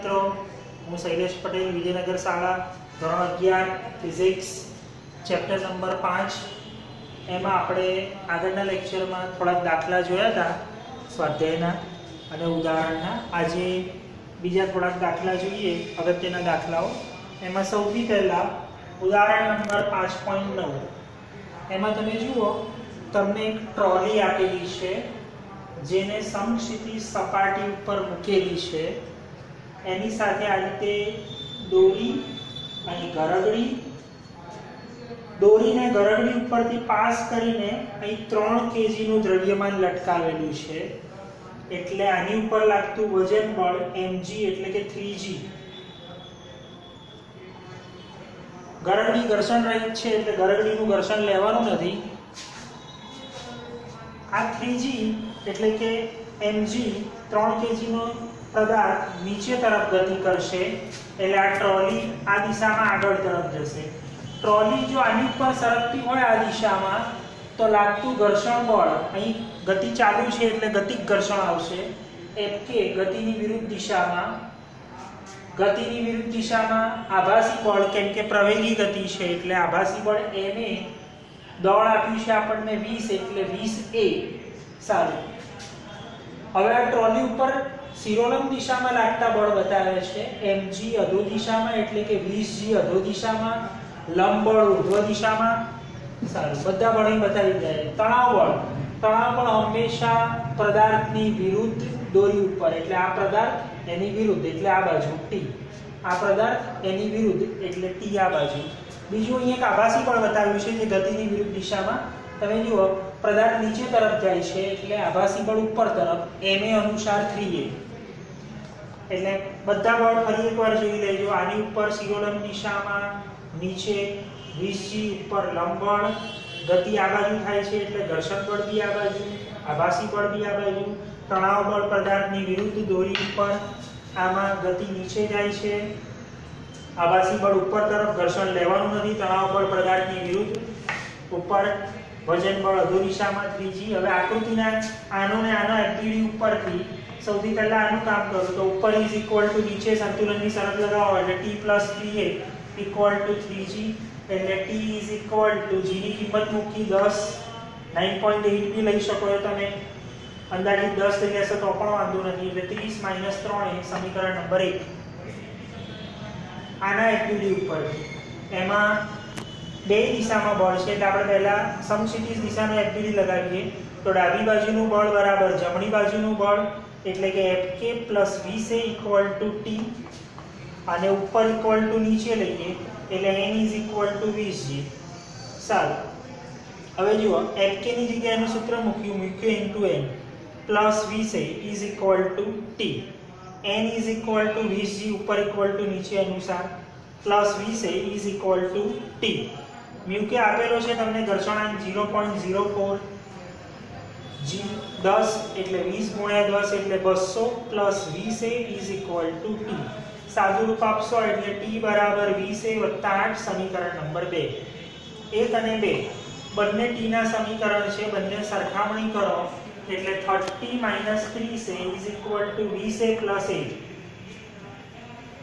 મિત્રો, હું શૈલેષ પટેલ, વિજયનગર શાળા, ધોરણ 11 ફિઝિક્સ, ચેપ્ટર નંબર 5. એમાં આપણે આગળના લેક્ચરમાં થોડાક દાખલા જોયા હતા સ્વાધ્યાયના અને ઉદાહરણના. આજે બીજા થોડાક દાખલા જોઈએ, અગત્યના દાખલાઓ. એમાં સૌથી પહેલા ઉદાહરણ નંબર 5.9. એમાં તમે જુઓ, તમને એક ટ્રોલી આપેલી છે જેને સમક્ષિતિજ સપાટી ઉપર મૂકેલી છે. એની સાથે આ રીતે દોરી અને ગરગડી, દોરીને ગરગડી ઉપરથી પાસ કરીને અહીં 3 kgનું દ્રવ્યમાન લટકાવેલું છે. એટલે આની ઉપર લાગતું વજન બળ mg એટલે કે 3g. ગરગડી ઘર્ષણ રહિત છે એટલે ગરગડીનું ઘર્ષણ લેવાનું નથી. આ 3g એટલે કે mg 3 kgનો પદાર્થ નીચે તરફ ગતિ કરશે એટલે આ ટ્રોલી આ દિશામાં આગળ તરફ જશે. ટ્રોલી જો આની ઉપર સરકતી હોય આ દિશામાં તો લાગતું ઘર્ષણ બળ અહીં ગતિ ચાલુ છે એટલે ગતિક ઘર્ષણ આવશે. Fk ગતિની વિરુદ્ધ દિશામાં, ગતિની વિરુદ્ધ દિશામાં આભાસી બળ, કેમ કે પ્રવેગી ગતિ છે એટલે આભાસી બળ ma, દળ આપ્યું છે આપણને 20 એટલે 20a. સારું, હવે આ ટ્રોલી ઉપર શિરોલંબ દિશામાં લાગતા બળ બતાવે છે. mg અધો દિશામાં એટલે કે 20g અધો દિશામાં, લંબ બળ ઉર્ધ્વ દિશામાં. સારું, બધા બળ અહીં બતાવી દે. તણાવ બળ, તણાવ બળ હંમેશા પદાર્થની વિરુદ્ધ દોરી ઉપર એટલે આ પદાર્થ એની વિરુદ્ધ એટલે આ બાજુ t, આ પદાર્થ એની વિરુદ્ધ એટલે t આ બાજુ. બીજું અહીં એક આભાસી બળ બતાવ્યું છે જે ગતિની વિરુદ્ધ દિશામાં. તમે જુઓ, પદાર્થ નીચે તરફ જાય છે એટલે આભાસી બળ ઉપર તરફ ma અનુસાર 3a. એટલે બધા બળ ફરી એકવાર જોઈ લેજો. આની ઉપર શિરોલંબ દિશામાં નીચે 20g ઉપર લંબ બળ, ગતિ આ બાજુ થાય છે એટલે ઘર્ષણ બળ બી આ બાજુ, આભાસી બળ બી આ બાજુ. તણાવ બળ પદાર્થની વિરુદ્ધ દોરી ઉપર, આમાં ગતિ નીચે જાય છે, આભાસી બળ ઉપર તરફ, ઘર્ષણ લેવાનું નથી. તણાવ બળ પદાર્થની વિરુદ્ધ ઉપર, વજન બળ અધો દિશામાં 3g. હવે આકૃતિના આનો ને આનો FDD ઉપરથી સૌથી પહેલા આનું કામ કરો તો ઉપર ઇઝ ઇક્વલ ટુ નીચે સંતુલનની શરત લગાવો એટલે t + 3a equal to 3g. એટલે t is equal to g ની કિંમત મૂકી 10, 9.8 બી લઈ શકો છો તમે, અંદાજિત 10 થઈ જશે તો પણ વાંધો નથી. એટલે 30 - 3 એ સમીકરણ નંબર 1. આના FDD ઉપર એમાં બે દિશામાં બળ છે એટલે આપણે પહેલા સમક્ષિતિજ દિશાનો FDD લગાવીએ તો ડાબી બાજુનું બળ બરાબર જમણી બાજુનું બળ એટલે કે Fk + 20a equal to t, અને ઉપર ઇક્વલ ટુ નીચે લઈએ એટલે n is equal two 20g. સારું, હવે જુઓ, Fk ની જગ્યાએ એનું સૂત્ર મૂક્યું × n + 20a is equal two t. n is equal two 20g ઉપર ઇક્વલ ટુ નીચે અનુસાર + 20a is equal two t. μk આપેલો છે તમને ઘર્ષણાંક 0.04, g 10 એટલે 20 × 10 એટલે 200 + 20a is equal two t. સાદું રૂપ આપશો એટલે t બરાબર 20a + 8, સમીકરણ નંબર 2. 1 અને 2 બંને t ના સમીકરણ છે, બંને સરખામણી કરો એટલે 30 - 30a is equal two 20a + 8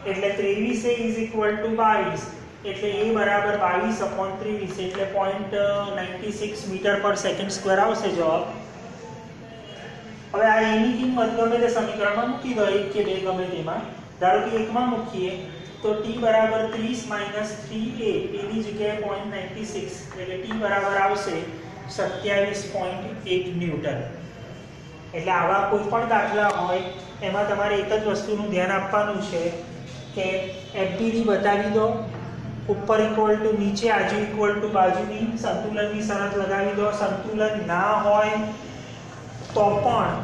એટલે 23a ઇઝ ઇક્વલ ટુ 22 એટલે a બરાબર 22/23 એટલે 0.96 મીટર/સેકન્ડ² આવશે જવાબ. હવે આ એની કિંમત ગમે તે સમીકરણમાં મૂકી દો, 1 કે 2 ગમે તેમાં. ધારો કે 1 માં મૂકીએ તો t બરાબર 30 - 3a, એની જગ્યાએ 0.96 એટલે t બરાબર આવશે 27.1 ન્યૂટન. એટલે આવા કોઈ પણ દાખલા હોય એમાં તમારે એક જ વસ્તુનું ધ્યાન આપવાનું છે કે FDD બતાવી દો, ઉપર ઇક્વલ ટુ નીચે, આજુ ઇક્વલ ટુ બાજુની સંતુલનની શરત લગાવી દો. સંતુલન ના હોય તો પણ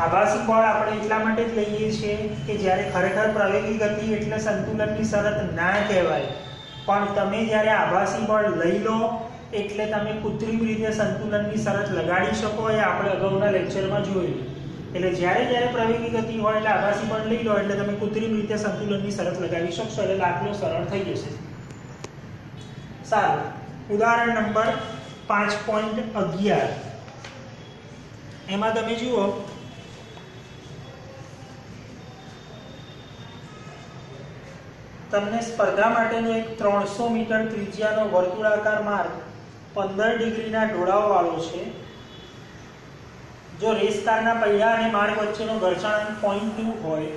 આભાસી બળ આપણે એટલા માટે જ લઈએ છીએ કે જ્યારે ખરેખર પ્રવેગી ગતિ એટલે સંતુલનની શરત ના કહેવાય, પણ તમે જ્યારે આભાસી બળ લઈ લો એટલે તમે કૃત્રિમ રીતે સંતુલનની શરત લગાડી શકો. એ આપણે અગાઉના લેક્ચરમાં જોયું. એટલે જ્યારે પ્રવેગી ગતિ હોય એટલે આભાસી બળ લઈ લો એટલે તમે કૃત્રિમ રીતે સંતુલનની શરત લગાવી શકશો એટલે દાખલો સરળ થઈ જશે. સારું, ઉદાહરણ નંબર 5.11. એમાં તમે જુઓ, તમને સ્પર્ધા માટેનો એક 300 મીટર ત્રિજ્યાનો વર્તુળાકાર માર્ગ 15 ડિગ્રીના ઢોળાવવાળો છે. જો રેસ કારના પૈડા અને માર્ગ વચ્ચેનો ઘર્ષણાંક 0.2 હોય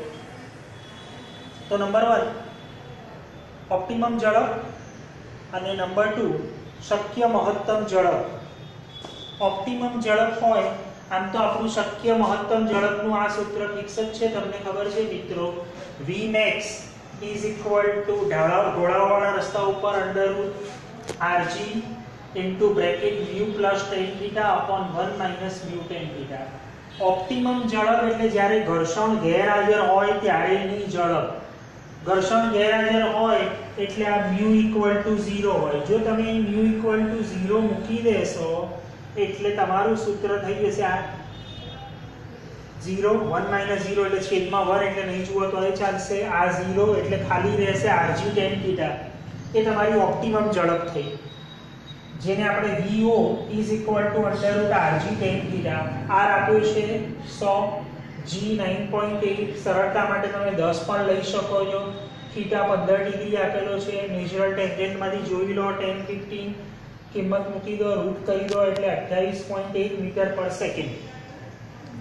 તો નંબર 1 ઓપ્ટિમમ ઝડપ અને નંબર 2 શક્ય મહત્તમ ઝડપ. ઓપ્ટિમમ ઝડપ હોય, આમ તો આપણું શક્ય મહત્તમ ઝડપનું આ સૂત્ર ફિક્સ જ છે, તમને ખબર છે મિત્રો, Vmax is equal to ઢોળાવવાળા રસ્તા ઉપર √rg into bracket mu plus tan theta upon 1 minus mu tan theta. Optimum ઝડપ એટલે જ્યારે ઘર્ષણ ગેરહાજર હોય ત્યારેની ઝડપ. ઘર્ષણ ગેરહાજર હોય એટલે આ mu equal to 0 હોય. જો તમે mu equal to 0 મૂકી દેશો એટલે તમારું સૂત્ર થઈ જશે આ 0 1 minus 0 એટલે છેદમાં 1 એટલે નહીં જુઓ તો એ ચાલશે. આ 0 એટલે ખાલી રહેશે rg tan theta. એ તમારી ઓપ્ટિમમ ઝડપ થઈ, જેને આપણે VO is equal to √rg tan theta. r આપ્યો છે 100, g 9.8, સરળતા માટે તમે 10 પણ લઈ શકો છો. થીટા 15 ડિગ્રી આપેલો છે, નેચરલ ટેન્જેન્ટમાંથી જોઈ લો, tan 15 કિંમત મૂકી દો, રૂટ કરી દો એટલે 28.1 મીટર પર સેકન્ડ.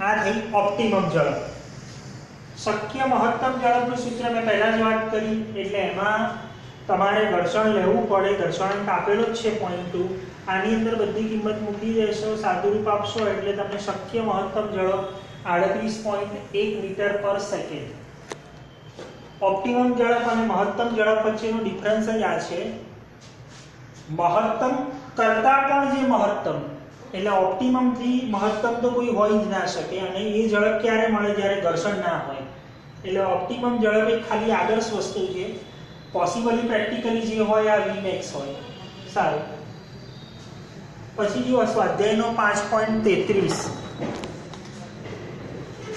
આ થઈ ઓપ્ટિમમ ઝડપ. શક્ય મહત્તમ ઝડપનું સૂત્ર મેં પહેલા જ વાત કરી, એટલે એમાં તમારે ઘર્ષણ લેવું પડે. ઘર્ષણાંક આપેલો જ છે 0.2. આની અંદર બધી કિંમત મૂકી દેશો, સાદુરૂપ આપશો એટલે તમને શક્ય મહત્તમ ઝડપ 38.1 મીટર પર સેકન્ડ. ઓપ્ટિમમ ઝડપ અને મહત્તમ ઝડપ વચ્ચેનો ડિફરન્સ જ આ છે. મહત્તમ કરતા પણ જે મહત્તમ, એટલે ઓપ્ટિમમ થી મહત્તમ તો કોઈ હોય જ ના શકે, અને એ ઝડપ ક્યારે મળે? જ્યારે ઘર્ષણ ના હોય. એટલે ઓપ્ટિમમ ઝડપ એ ખાલી આદર્શ વસ્તુ છે. પોસિબલી પ્રેક્ટિકલી જે હોય આ Vmax હોય. સારું, પછી જો સ્વાધ્યાયનો 5.33,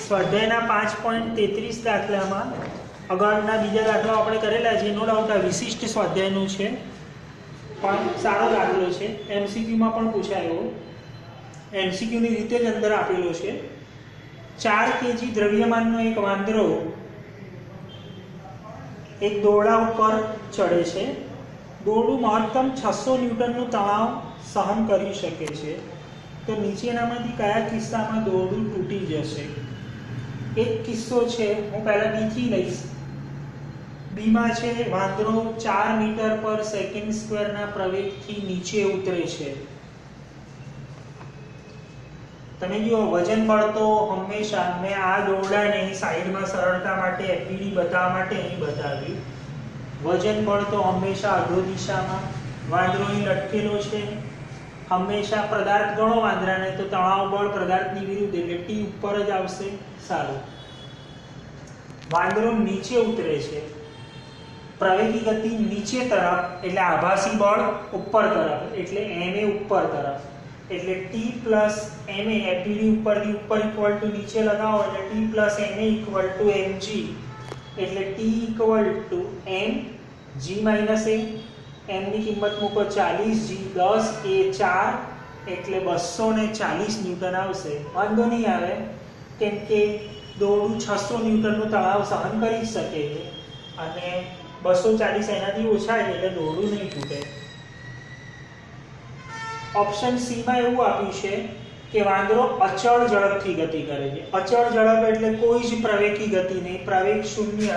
સ્વાધ્યાયના 5.33 દાખલામાં અગાઉના બીજા દાખલાઓ આપણે કરેલા છે, નો ડાઉટ આ વિશિષ્ટ સ્વાધ્યાયનું છે, પણ સારો દાખલો છે. MCQમાં પણ પૂછાયો. MCQની રીતે જ અંદર આપેલો છે. 4 kg દ્રવ્યમાનનો એક વાંદરો એક દોરડા ઉપર ચડે છે. દોરડું મહત્તમ 600 ન્યૂટનનું તણાવ સહન કરી શકે છે. તો નીચેનામાંથી કયા કિસ્સામાં દોરડું તૂટી જશે? એક કિસ્સો છે, હું પહેલા B થી લઈશ. બીમાં છે વાંદરો 4 મીટર પર સેકન્ડ સ્ક્વેરના પ્રવેગથી નીચે ઉતરે છે. તમે જુઓ, વજન બળ તો હંમેશા મેં આ દોરડાને સાઈડમાં સરળતા માટે FPD બતાવવા માટે અહીં બતાવ્યું. વજન બળ તો હંમેશા અધો દિશામાં. વાંદરો અહીં લટકેલો છે. હંમેશા પદાર્થ ગણો વાંદરાને તો તણાવ બળ પદાર્થની વિરુદ્ધ એટલે T ઉપર જ આવશે. સારું, વાંદરો નીચે ઉતરે છે. પ્રવેગી ગતિ નીચે તરફ એટલે આભાસી બળ ઉપર તરફ એટલે MA ઉપર તરફ. એટલે T plus MA FPD ઉપરથી ઉપર ઇક્વલ ટુ નીચે લગાવો એટલે T plus MA equal to mg. એટલે T equal to m g minus a. m ની કિંમત મૂકો 40, g 10, a 4 એટલે 240 ન્યૂટન આવશે. વાંધો નહીં આવે, કેમ કે દોરડું 600 ન્યૂટનનું તણાવ સહન કરી શકે છે અને 240 એનાથી ઓછા એટલે દોરડું નહીં તૂટે. ઓપ્શન સી માં એવું આપ્યું છે કે વાંદરો અચળ ઝડપથી ગતિ કરે છે. અચળ ઝડપ એટલે કોઈ જ પ્રવેગી ગતિ નહીં, પ્રવેગ શૂન્ય.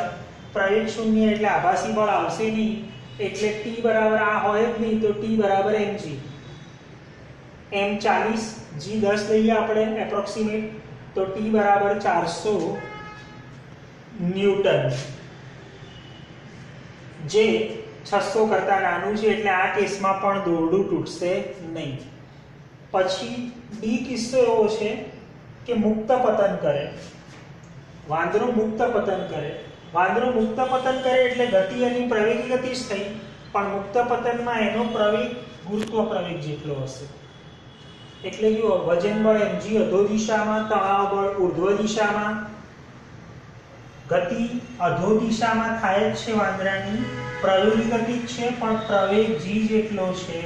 પ્રવેગ શૂન્ય એટલે આભાસી બળ આવશે નહીં, એટલે T બરાબર આ હોય જ નહીં, તો T બરાબર mg. m 40, g 10 લઈએ આપણે એપ્રોક્સિમેટ, તો T બરાબર 400 ન્યૂટન, જે 600 કરતા નાનું છે, એટલે આ કેસમાં પણ દોરડું તૂટશે નહીં. પછી ડી કિસ્સો એવો છે કે મુક્ત પતન કરે. વાંદરો મુક્ત પતન કરે. વાંદરો મુક્ત પતન કરે એટલે ગતિ એની પ્રવેગી ગતિ જ થઈ, પણ મુક્ત પતનમાં એનો પ્રવેગ ગુરુત્વ પ્રવેગ જેટલો હશે. એટલે જુઓ, વજન બળ mg અધો દિશામાં, તણાવ બળ ઉર્ધ્વ દિશામાં. ગતિ અધો દિશામાં થાય જ છે વાંદરાની, પ્રવેગી ગતિ જ છે, પણ પ્રવેગ g જેટલો છે.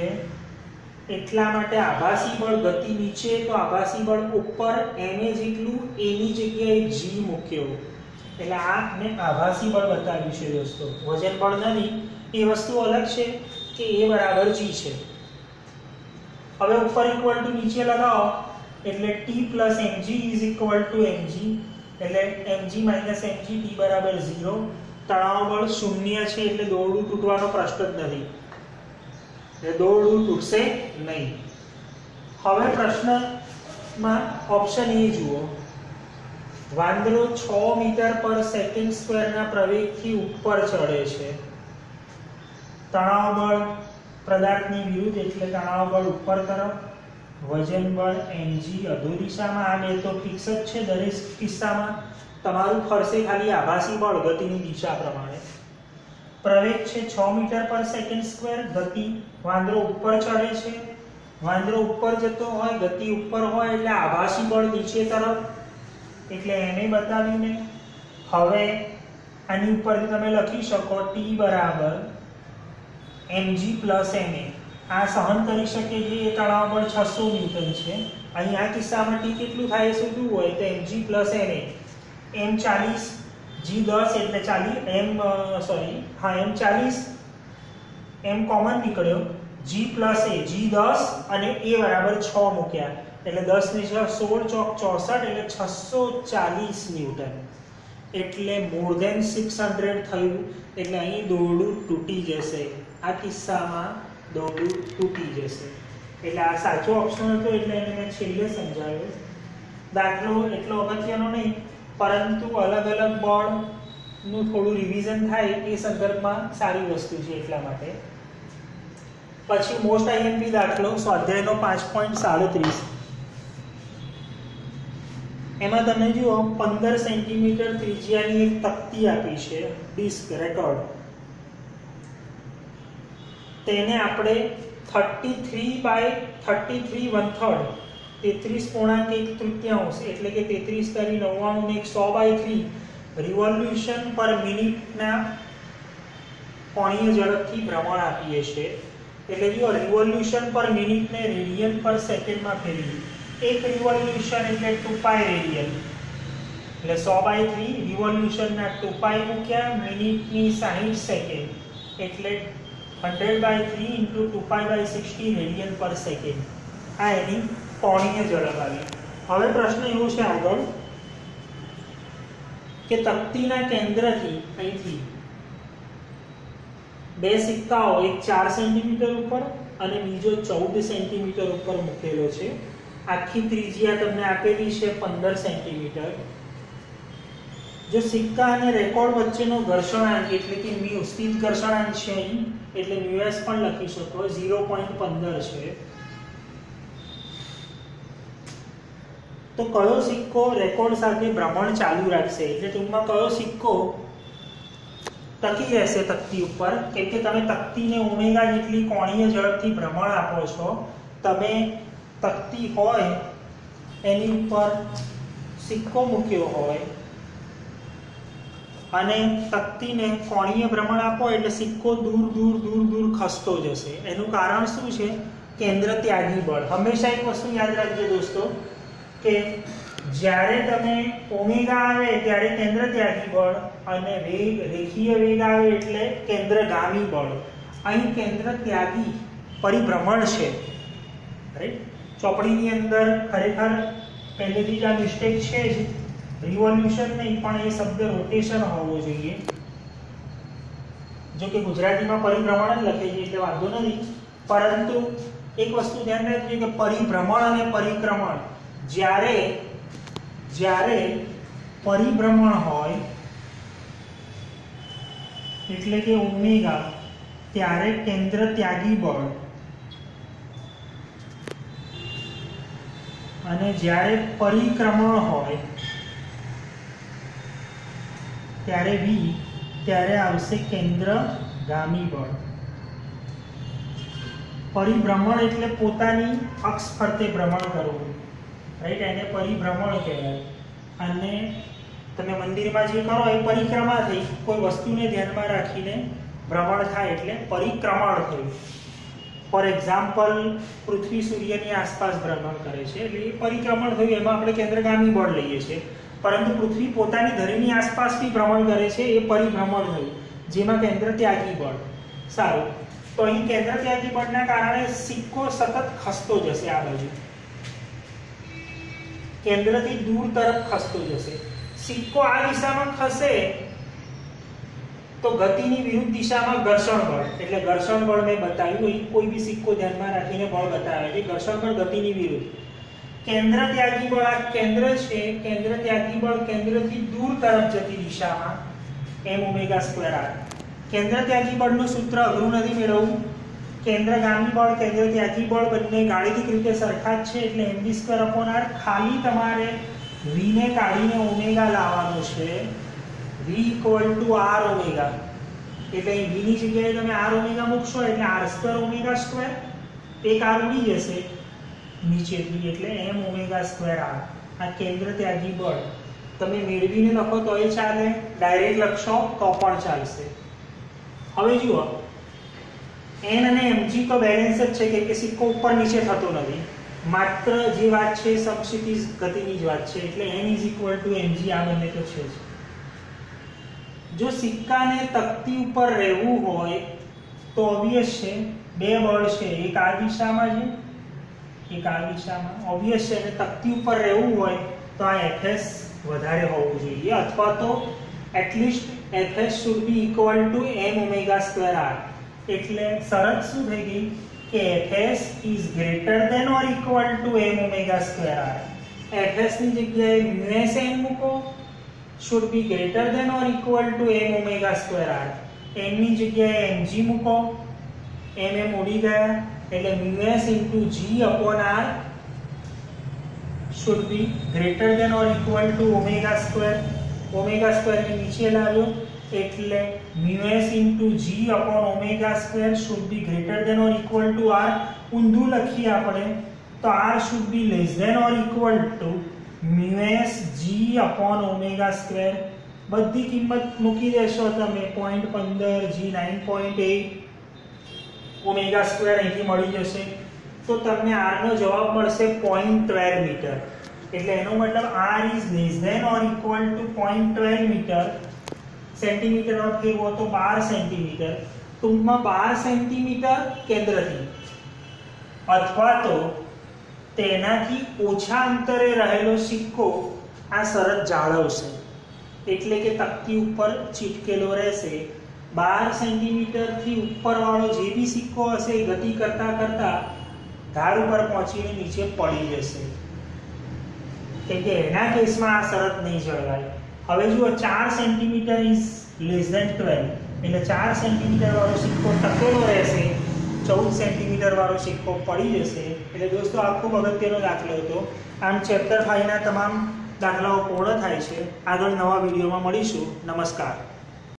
એટલા માટે આભાસી બળ ગતિ નીચે તો આભાસી બળ ઉપર, ma જેટલું, a ની જગ્યાએ g મૂક્યો. એટલે આ મેં આભાસી બળ બતાવ્યું છે દોસ્તો, વજન બળ નથી. એ વસ્તુ અલગ છે કે A બરાબર G છે. હવે ઉપર ઇક્વલ ટુ નીચે લગાવો એટલે T plus mg is equal to mg, એટલે mg minus mg T બરાબર 0. તણાવ બળ 0 છે એટલે દોરડું તૂટવાનો પ્રશ્ન જ નથી, એટલે દોરડું તૂટશે નહીં. હવે પ્રશ્નમાં ઓપ્શન A જુઓ. વાંદરો 6 મીટર પર સેકન્ડ સ્ક્વેરના પ્રવેગથી ઉપર ચડે છે. તણાવ બળ પદાર્થની વિરુદ્ધ એટલે તણાવ બળ ઉપર તરફ, વજન બળ mg અધો દિશામાં. આ બે તો ફિક્સ જ છે દરેક કિસ્સામાં. તમારું ફરશે ખાલી આભાસી બળ ગતિની દિશા પ્રમાણે. પ્રવેગ છે 6 મીટર પર સેકન્ડ સ્ક્વેર, ગતિ વાંદરો ઉપર ચડે છે. વાંદરો ઉપર જતો હોય, ગતિ ઉપર હોય એટલે આભાસી બળ નીચે તરફ, એટલે એને બતાવ્યું ને. હવે આની ઉપરથી તમે લખી શકો T બરાબર mg plus ma. આ સહન કરી શકે છે એ તણાવ બળ 600 ન્યૂટન છે. અહીં આ કિસ્સામાં T કેટલું થાય શોધવું હોય તો mg plus ma. m 40 g 10 એટલે 40 m 40 m કોમન નીકળ્યો, g plus a g 10 અને a બરાબર 6 મૂક્યા એટલે 10 ની 16 ચોક 64 એટલે 640 ન્યૂટન, એટલે મોર ધેન 600 થયું. એટલે અહીં દોરડું તૂટી જશે. આ કિસ્સામાં દોરડું તૂટી જશે. એટલે આ સાચો ઓપ્શન હતો એટલે એને મેં છેલ્લે સમજાવ્યો. દાખલો એટલો અગત્યનો નહીં, પરંતુ અલગ અલગ બળનું થોડું રિવિઝન થાય એ સંદર્ભમાં સારી વસ્તુ છે એટલા માટે. પછી મોસ્ટ આઈએમપી દાખલો સ્વાધ્યાયનો 5.37. એમાં તમે જુઓ 15 સેન્ટીમીટર ત્રિજ્યાની એક તકતી આપી છે, ડિસ્ક રેકોર્ડ. તેને આપણે 33/33 33.1 એટલે કે 33 * 99 ને 100/3 રિવોલ્યુશન પર મિનિટના કોણીય ઝડપથી ભ્રમણ આપીએ છીએ. એટલે જો રિવોલ્યુશન પર મિનિટને રેડિયન પર સેકન્ડમાં ફેરવી, એક રિવોલ્યુશન એટલે 2π રેડિયન, એટલે 100/3 રિવોલ્યુશનના 2π મૂક્યા, મિનિટની 60 સેકન્ડ એટલે 100/3 × 2π/60 રેડિયન પર સેકન્ડ. આ એની કોણીય ઝડપ આવી. હવે પ્રશ્ન એવો છે આગળ કે તકતીના કેન્દ્રથી અહીંથી બે સિક્કાઓ, એક 4 સેન્ટીમીટર ઉપર અને બીજો 14 સેન્ટીમીટર ઉપર મૂકેલો છે. આખી ત્રિજ્યા તમને આપેલી છે 15 સેન્ટીમીટર. જો સિક્કા અને રેકોર્ડ વચ્ચેનો ઘર્ષણાંક એટલે કે મ્યુ, સ્થિત ઘર્ષણાંક છે અહીં, એટલે મ્યુએસ પણ લખી શકો, 0.15 છે. તો કયો સિક્કો રેકોર્ડ સાથે ભ્રમણ ચાલુ રાખશે, એટલે ટૂંકમાં કયો સિક્કો ટકી રહેશે તકતી ઉપર, કેમ કે તમે તકતીને ઓમેગા જેટલી કોણીય ઝડપથી ભ્રમણ આપો છો. તમે તકતી હોય એની ઉપર સિક્કો મૂક્યો હોય અને તકતીને કોણીય ભ્રમણ આપો એટલે સિક્કો દૂર દૂર દૂર દૂર ખસતો જશે. એનું કારણ શું છે? કેન્દ્ર ત્યાગી બળ. હંમેશા એક વસ્તુ યાદ રાખજો દોસ્તો કે જ્યારે તમે ઓમેગા આવે ત્યારે કેન્દ્ર ત્યાગી બળ અને વેગ રેખીય વેગ આવે એટલે કેન્દ્રગામી બળ. અહીં કેન્દ્ર ત્યાગી પરિભ્રમણ છે, રાઈટ. ચોપડીની અંદર ખરેખર પહેલેથી જ આ મિસ્ટેક છે જ, રિવોલ્યુશન નહીં પણ એ શબ્દ રોટેશન હોવો જોઈએ. જો કે ગુજરાતીમાં પરિભ્રમણ જ લખે છે એટલે વાંધો નથી, પરંતુ એક વસ્તુ ધ્યાન રાખજો કે પરિભ્રમણ અને પરિક્રમણ, જ્યારે પરિભ્રમણ હોય એટલે કે ઓમેગા, ત્યારે કેન્દ્ર ત્યાગી બળ, અને જ્યારે પરિક્રમણ હોય ત્યારે v, ત્યારે આવશે કેન્દ્રગામી બળ. પરિભ્રમણ એટલે પોતાની અક્ષ ફરતે ભ્રમણ કરવું, રાઈટ, એને પરિભ્રમણ કહેવાય. અને તમે મંદિરમાં જે કરો એ પરિક્રમા થઈ, કોઈ વસ્તુને ધ્યાનમાં રાખીને ભ્રમણ થાય એટલે પરિક્રમણ થયું. ફોર એક્ઝામ્પલ પૃથ્વી સૂર્યની આસપાસ ભ્રમણ કરે છે એટલે એ પરિક્રમણ થયું, એમાં આપણે કેન્દ્રગામી બળ લઈએ છીએ. પરંતુ પૃથ્વી પોતાની ધરીની આસપાસ બી ભ્રમણ કરે છે, એ પરિભ્રમણ થયું, જેમાં કેન્દ્ર ત્યાગી બળ. સારું, તો અહીં કેન્દ્ર ત્યાગી બળના કારણે સિક્કો સતત ખસતો જશે, આ બાજુ કેન્દ્રથી દૂર તરફ ખસતો જશે. સિક્કો આ દિશામાં ખસે તો ગતિની વિરુદ્ધ દિશામાં ઘર્ષણ બળ, એટલે ઘર્ષણ બળ મેં બતાવ્યું, કોઈ બી સિક્કો ધ્યાનમાં રાખીને બળ બતાવે છે. ઘર્ષણ બળ ગતિની વિરુદ્ધ. કેન્દ્ર ત્યાગી બળ, આ કેન્દ્ર છે, કેન્દ્ર ત્યાગી બળ કેન્દ્રથી દૂર તરફ જતી દિશામાં m²r. કેન્દ્ર ત્યાગી બળનું સૂત્ર અઘરું નથી મેળવવું. કેન્દ્રગામી બળ, કેન્દ્ર ત્યાગી બળ બંને ગાણિતિક રીતે સરખા જ છે, એટલે mv²r. ખાલી તમારે v ને કાઢીને ઓમેગા લાવવાનો છે, v = r ઓમેગા. એટલે અહીં v ની જગ્યાએ તમે r ઓમેગા મૂકશો એટલે r² ઓમેગા², એક r ઉડી જશે નીચેથી, એટલે m²r. આ કેન્દ્ર ત્યાગી બળ તમે મેળવીને લખો તો એ ચાલે, ડાયરેક્ટ લખશો તો પણ ચાલશે. હવે જુઓ, n અને mg તો બેલેન્સ જ છે, કે સિક્કો ઉપર નીચે થતો નથી, માત્ર જે વાત છે સમક્ષિતિજ ગતિની જ વાત છે, એટલે n = mg. આ બંને તો છે જ. જો સિક્કાને તકતી ઉપર રહેવું હોય તો ઓબ્વિયસ છે બે બળ છે, એક આ દિશામાં છે, એક આ દિશામાં. ઓબ્વિયસ છે, અને તકતી ઉપર રહેવું હોય તો આ fs વધારે હોવું જોઈએ, અથવા તો at least fs should be equal to m²r. એટલે શરત શું થઈ ગઈ કે fs is greater than or equal to m²r. fs ની જગ્યાએ μsn મૂકો, should be greater than or equal to m²r. n ની જગ્યાએ mg મૂકો, mm ઉડી ગયા, એટલે μs × g/r should be greater than or equal to ω². ω² ને નીચે લાવ્યો એટલે μs × g/ω² should be greater than or equal to r. ઊંધું લખીએ આપણે તો r should be less than or equal to μs g/ω². બધી કિંમત મૂકી દેશો તમે, 0.15 g 9.8 ω² અહીંથી મળી જશે, તો તમને r નો જવાબ મળશે 0.12 મીટર. એટલે એનો મતલબ r is less than or equal to 0.12 metre. સેન્ટીમીટરમાં ફેરવો તો 12 સેન્ટીમીટર. ટૂંકમાં 12 સેન્ટીમીટર કેન્દ્રથી, અથવા તો તેનાથી ઓછા અંતરે રહેલો સિક્કો આ શરત જાળવશે, એટલે કે તકતી ઉપર ચીટકેલો રહેશે. 12 સેન્ટીમીટરથી ઉપરવાળો જે બી સિક્કો હશે એ ગતિ કરતા કરતા ધાર ઉપર પહોંચીને નીચે પડી જશે, કેમ કે એના કેસમાં આ શરત નહીં જળવાય. હવે જુઓ, 4 સેન્ટીમીટર ઇઝ લેસ ધેન 12, એટલે 4 સેન્ટીમીટર વાળો સિક્કો ટકેલો રહેશે, 14 સેન્ટીમીટર વાળો સિક્કો પડી જશે. એટલે દોસ્તો આ ખૂબ અગત્યનો દાખલો હતો. આમ ચેપ્ટર 5 ના તમામ દાખલાઓ પૂર્ણ થાય છે. આગળ નવા વિડીયોમાં મળીશું. નમસ્કાર.